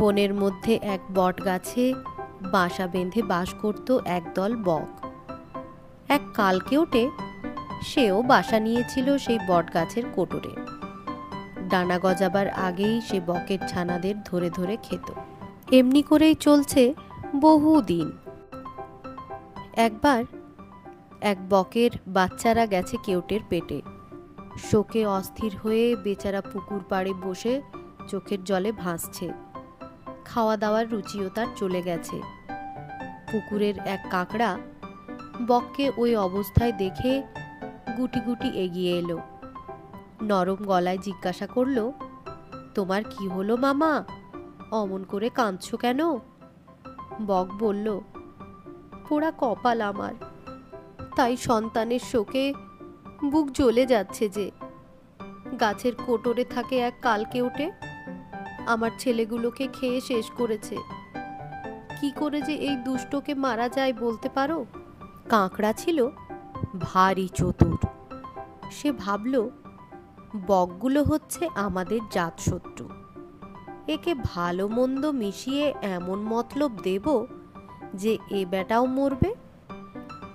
বনের মধ্যে এক বট গাছে বাসা বেঁধে বাস করত একদল বক। এক কালকেওটে সেও বাসা নিয়েছিল সেই বট গাছের কোটরে। ডানা গজাবার আগেই সে বকের ছানাদের ধরে ধরে খেত। এমনি করেই চলছে বহুদিন। একবার এক বকের বাচ্চারা গেছে কেউটের পেটে। শোকে অস্থির হয়ে বেচারা পুকুর পাড়ে বসে চোখের জলে ভাসছে। খাওয়া দাওয়ার রুচিও তার চলে গেছে। পুকুরের এক কাঁকড়া বককে ওই অবস্থায় দেখে গুটি গুটি এগিয়ে এলো। নরম গলায় জিজ্ঞাসা করল, তোমার কি হলো মামা? অমন করে কাঁদছো কেন? বক বলল, পোড়া কপাল আমার, তাই সন্তানের শোকে বুক জ্বলে যাচ্ছে যে। গাছের কোটরে থাকে এক কালকেওটে, আমার ছেলেগুলোকে খেয়ে শেষ করেছে। কি করে যে এই দুষ্টকে মারা যায় বলতে পারো? কাঁকড়া ছিল ভারী চতুর। সে ভাবল, বকগুলো হচ্ছে আমাদের জাতশত্রু। একে ভালো মন্দ মিশিয়ে এমন মতলব দেব যে এ বেটাও মরবে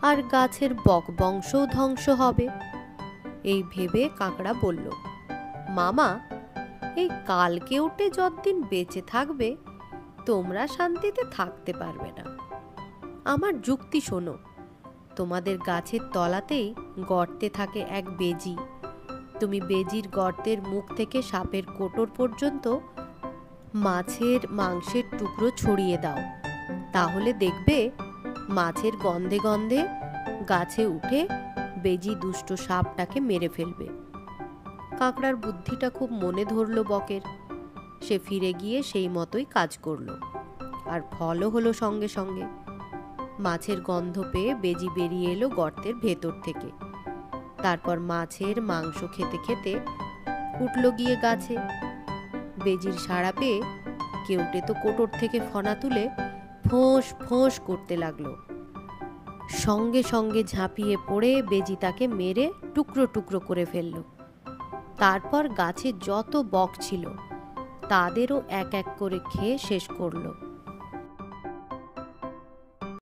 আর গাছের বক বংশও ধ্বংস হবে। এই ভেবে কাঁকড়া বলল, মামা, এই কালকেওটে যতদিন বেঁচে থাকবে তোমরা শান্তিতে থাকতে পারবে না। আমার যুক্তি শোনো। তোমাদের গাছের তলাতেই গর্তে থাকে এক বেজি। তুমি বেজির গর্তের মুখ থেকে সাপের কোটর পর্যন্ত মাছের মাংসের টুকরো ছড়িয়ে দাও, তাহলে দেখবে মাছের গন্ধে গন্ধে গাছে উঠে বেজি দুষ্ট সাপটাকে মেরে ফেলবে। কাঁকড়ার বুদ্ধিটা খুব মনে ধরল বকের। সে ফিরে গিয়ে সেই মতোই কাজ করলো, আর ফলও হলো সঙ্গে সঙ্গে। মাছের গন্ধ পেয়ে বেজি বেরিয়ে এলো গর্তের ভেতর থেকে। তারপর মাছের মাংস খেতে খেতে উঠল গিয়ে গাছে। বেজির সাড়া পেয়ে কেউটে তো কোটর থেকে ফনা তুলে ফোঁস ফোঁস করতে লাগলো। সঙ্গে সঙ্গে ঝাঁপিয়ে পড়ে বেজি তাকে মেরে টুকরো টুকরো করে ফেলল। তারপর গাছে যত বক ছিল তাদেরও এক এক করে খেয়ে শেষ করলো।